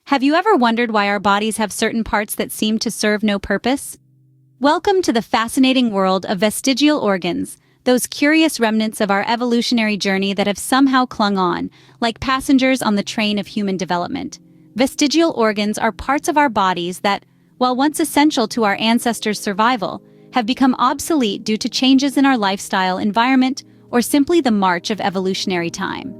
Have you ever wondered why our bodies have certain parts that seem to serve no purpose? Welcome to the fascinating world of vestigial organs, those curious remnants of our evolutionary journey that have somehow clung on, like passengers on the train of human development. Vestigial organs are parts of our bodies that, while once essential to our ancestors' survival, have become obsolete due to changes in our lifestyle, environment, or simply the march of evolutionary time.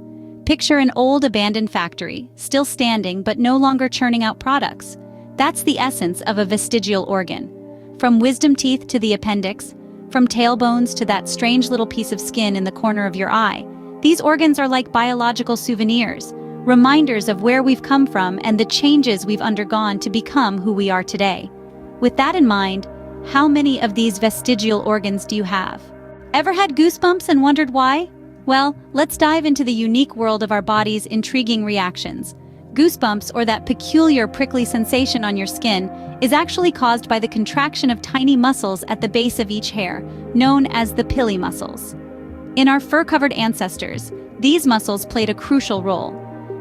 Picture an old abandoned factory, still standing but no longer churning out products. That's the essence of a vestigial organ. From wisdom teeth to the appendix, from tailbones to that strange little piece of skin in the corner of your eye, these organs are like biological souvenirs, reminders of where we've come from and the changes we've undergone to become who we are today. With that in mind, how many of these vestigial organs do you have? Ever had goosebumps and wondered why? Well, let's dive into the unique world of our body's intriguing reactions. Goosebumps, or that peculiar prickly sensation on your skin, is actually caused by the contraction of tiny muscles at the base of each hair, known as the pili muscles. In our fur-covered ancestors, these muscles played a crucial role.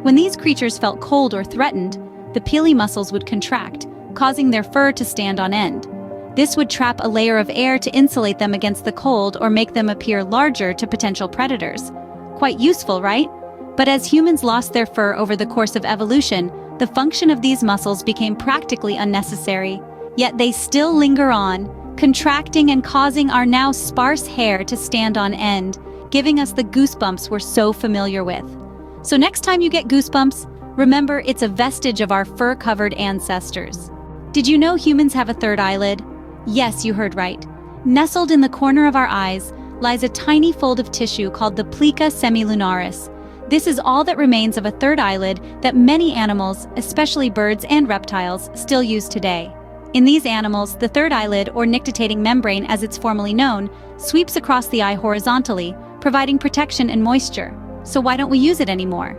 When these creatures felt cold or threatened, the pili muscles would contract, causing their fur to stand on end. This would trap a layer of air to insulate them against the cold or make them appear larger to potential predators. Quite useful, right? But as humans lost their fur over the course of evolution, the function of these muscles became practically unnecessary. Yet they still linger on, contracting and causing our now sparse hair to stand on end, giving us the goosebumps we're so familiar with. So next time you get goosebumps, remember it's a vestige of our fur-covered ancestors. Did you know humans have a third eyelid? Yes, you heard right. Nestled in the corner of our eyes lies a tiny fold of tissue called the plica semilunaris. This is all that remains of a third eyelid that many animals, especially birds and reptiles, still use today. In these animals, the third eyelid, or nictitating membrane as it's formally known, sweeps across the eye horizontally, providing protection and moisture. So why don't we use it anymore?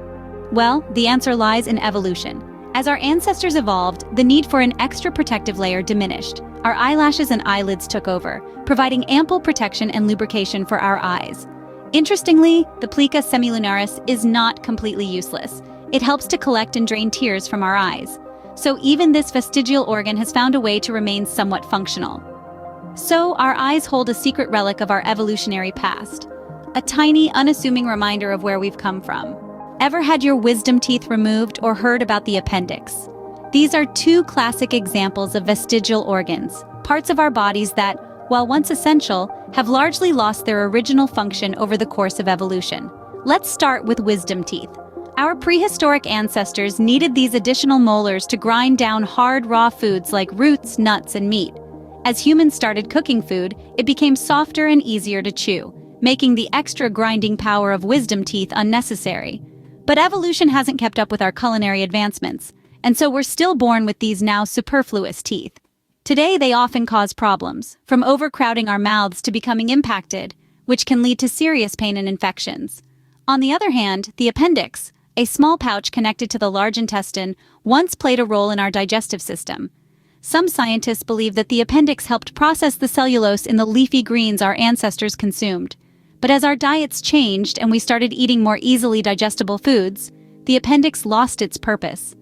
Well, the answer lies in evolution. As our ancestors evolved, the need for an extra protective layer diminished. Our eyelashes and eyelids took over, providing ample protection and lubrication for our eyes. Interestingly, the plica semilunaris is not completely useless. It helps to collect and drain tears from our eyes. So even this vestigial organ has found a way to remain somewhat functional. So our eyes hold a secret relic of our evolutionary past, a tiny, unassuming reminder of where we've come from. Ever had your wisdom teeth removed or heard about the appendix? These are two classic examples of vestigial organs, parts of our bodies that, while once essential, have largely lost their original function over the course of evolution. Let's start with wisdom teeth. Our prehistoric ancestors needed these additional molars to grind down hard, raw foods like roots, nuts, and meat. As humans started cooking food, it became softer and easier to chew, making the extra grinding power of wisdom teeth unnecessary. But evolution hasn't kept up with our culinary advancements, and so we're still born with these now superfluous teeth. Today they often cause problems, from overcrowding our mouths to becoming impacted, which can lead to serious pain and infections. On the other hand, the appendix, a small pouch connected to the large intestine, once played a role in our digestive system. Some scientists believe that the appendix helped process the cellulose in the leafy greens our ancestors consumed. But as our diets changed and we started eating more easily digestible foods, the appendix lost its purpose.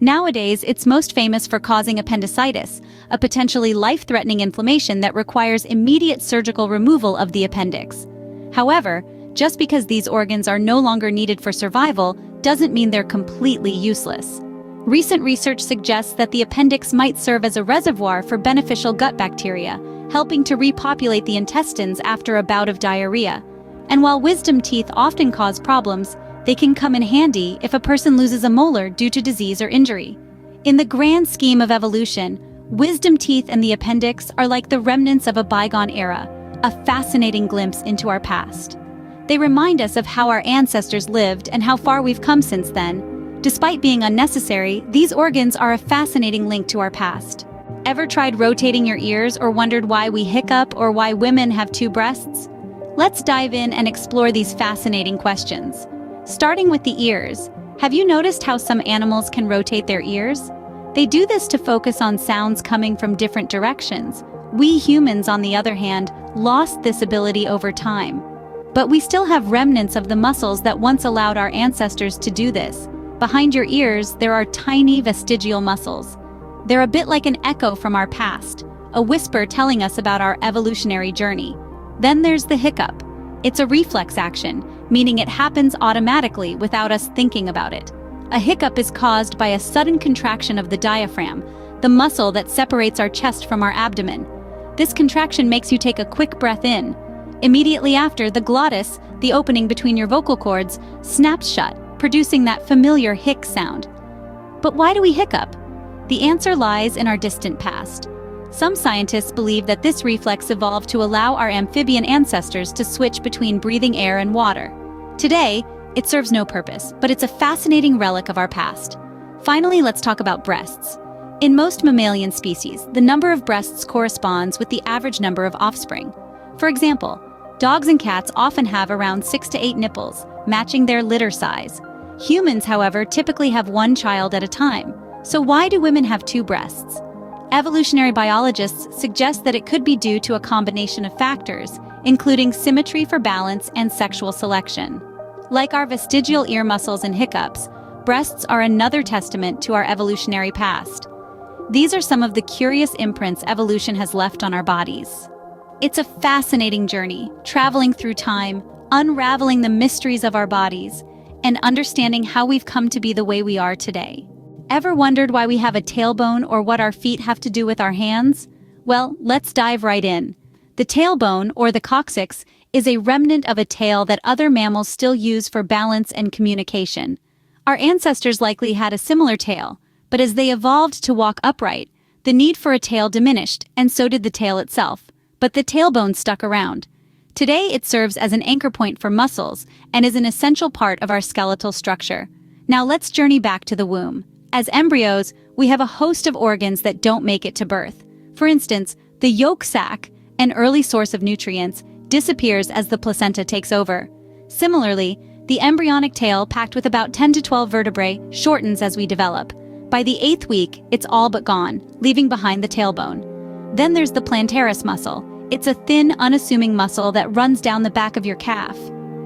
Nowadays, it's most famous for causing appendicitis, a potentially life-threatening inflammation that requires immediate surgical removal of the appendix. However, just because these organs are no longer needed for survival doesn't mean they're completely useless. Recent research suggests that the appendix might serve as a reservoir for beneficial gut bacteria, helping to repopulate the intestines after a bout of diarrhea. And while wisdom teeth often cause problems, they can come in handy if a person loses a molar due to disease or injury. In the grand scheme of evolution, wisdom teeth and the appendix are like the remnants of a bygone era, a fascinating glimpse into our past. They remind us of how our ancestors lived and how far we've come since then. Despite being unnecessary, these organs are a fascinating link to our past. Ever tried rotating your ears or wondered why we hiccup or why women have two breasts? Let's dive in and explore these fascinating questions. Starting with the ears, have you noticed how some animals can rotate their ears? They do this to focus on sounds coming from different directions. We humans, on the other hand, lost this ability over time. But we still have remnants of the muscles that once allowed our ancestors to do this. Behind your ears, there are tiny vestigial muscles. They're a bit like an echo from our past, a whisper telling us about our evolutionary journey. Then there's the hiccup. It's a reflex action, meaning it happens automatically without us thinking about it. A hiccup is caused by a sudden contraction of the diaphragm, the muscle that separates our chest from our abdomen. This contraction makes you take a quick breath in. Immediately after, the glottis, the opening between your vocal cords, snaps shut, producing that familiar hic sound. But why do we hiccup? The answer lies in our distant past. Some scientists believe that this reflex evolved to allow our amphibian ancestors to switch between breathing air and water. Today, it serves no purpose, but it's a fascinating relic of our past. Finally, let's talk about breasts. In most mammalian species, the number of breasts corresponds with the average number of offspring. For example, dogs and cats often have around 6 to 8 nipples, matching their litter size. Humans, however, typically have one child at a time. So why do women have 2 breasts? Evolutionary biologists suggest that it could be due to a combination of factors, including symmetry for balance and sexual selection. Like our vestigial ear muscles and hiccups, breasts are another testament to our evolutionary past. These are some of the curious imprints evolution has left on our bodies. It's a fascinating journey, traveling through time, unraveling the mysteries of our bodies, and understanding how we've come to be the way we are today. Ever wondered why we have a tailbone or what our feet have to do with our hands? Well, let's dive right in. The tailbone, or the coccyx, is a remnant of a tail that other mammals still use for balance and communication. Our ancestors likely had a similar tail, but as they evolved to walk upright, the need for a tail diminished, and so did the tail itself. But the tailbone stuck around. Today, it serves as an anchor point for muscles and is an essential part of our skeletal structure. Now let's journey back to the womb. As embryos, we have a host of organs that don't make it to birth. For instance, the yolk sac, an early source of nutrients, disappears as the placenta takes over. Similarly, the embryonic tail, packed with about 10 to 12 vertebrae, shortens as we develop. By the 8th week, it's all but gone, leaving behind the tailbone. Then there's the plantaris muscle. It's a thin, unassuming muscle that runs down the back of your calf.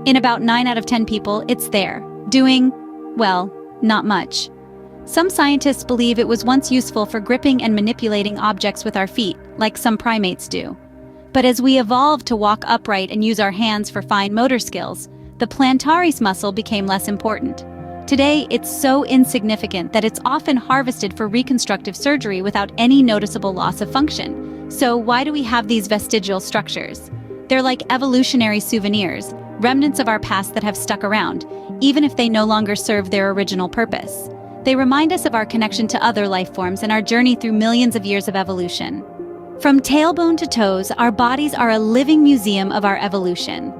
In about 9 out of 10 people, it's there, doing, well, not much. Some scientists believe it was once useful for gripping and manipulating objects with our feet, like some primates do. But as we evolved to walk upright and use our hands for fine motor skills, the plantaris muscle became less important. Today, it's so insignificant that it's often harvested for reconstructive surgery without any noticeable loss of function. So why do we have these vestigial structures? They're like evolutionary souvenirs, remnants of our past that have stuck around, even if they no longer serve their original purpose. They remind us of our connection to other life forms and our journey through millions of years of evolution. From tailbone to toes, our bodies are a living museum of our evolution.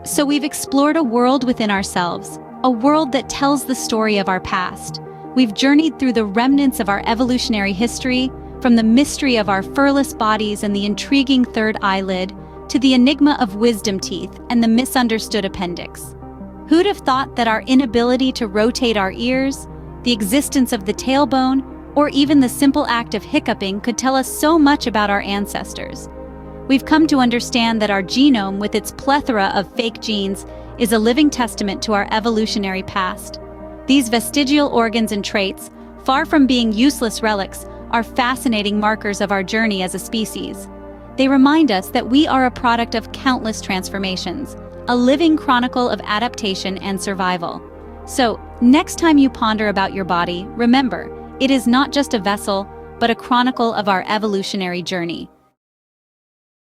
So we've explored a world within ourselves, a world that tells the story of our past. We've journeyed through the remnants of our evolutionary history, from the mystery of our furless bodies and the intriguing third eyelid, to the enigma of wisdom teeth and the misunderstood appendix. Who'd have thought that our inability to rotate our ears, the existence of the tailbone, or even the simple act of hiccuping could tell us so much about our ancestors? We've come to understand that our genome, with its plethora of fake genes, is a living testament to our evolutionary past. These vestigial organs and traits, far from being useless relics, are fascinating markers of our journey as a species. They remind us that we are a product of countless transformations, a living chronicle of adaptation and survival. So, next time you ponder about your body, remember, it is not just a vessel, but a chronicle of our evolutionary journey.